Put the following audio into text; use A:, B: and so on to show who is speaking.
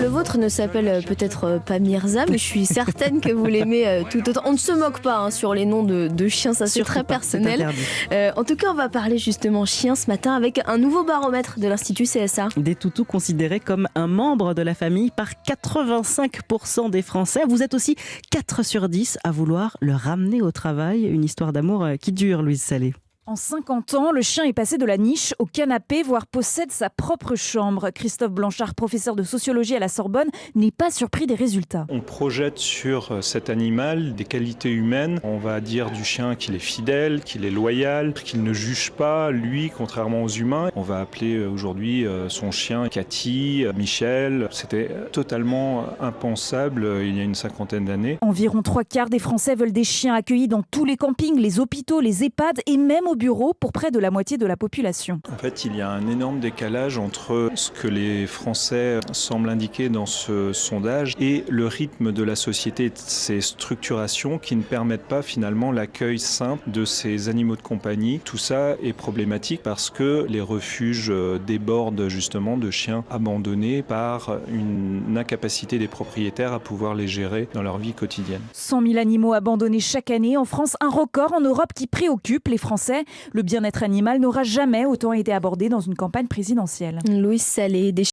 A: le vôtre ne s'appelle peut-être pas Mirza, mais je suis certaine que vous l'aimez tout autant. On ne se moque pas sur les noms de chiens, ça c'est très personnel. En tout cas, on va parler justement chiens ce matin avec un nouveau baromètre de l'Institut CSA.
B: Des toutous considérés comme un membre de la famille par 85% des Français. Vous êtes aussi 4 sur 10 à vouloir le ramener au travail. Une histoire d'amour qui dure, Louise Salé.
C: En 50 ans, le chien est passé de la niche au canapé, voire possède sa propre chambre. Christophe Blanchard, professeur de sociologie à la Sorbonne, n'est pas surpris des résultats.
D: On projette sur cet animal des qualités humaines. On va dire du chien qu'il est fidèle, qu'il est loyal, qu'il ne juge pas, lui, contrairement aux humains. On va appeler aujourd'hui son chien Cathy, Michel. C'était totalement impensable il y a une cinquantaine d'années.
C: Environ 3/4 des Français veulent des chiens accueillis dans tous les campings, les hôpitaux, les EHPAD et même au bureau pour près de la moitié de la population.
D: En fait, il y a un énorme décalage entre ce que les Français semblent indiquer dans ce sondage et le rythme de la société, de ces structurations qui ne permettent pas finalement l'accueil simple de ces animaux de compagnie. Tout ça est problématique parce que les refuges débordent justement de chiens abandonnés par une incapacité des propriétaires à pouvoir les gérer dans leur vie quotidienne.
C: 100 000 animaux abandonnés chaque année en France, un record en Europe qui préoccupe les Français. Le bien-être animal n'aura jamais autant été abordé dans une campagne présidentielle.
A: Louise Salé,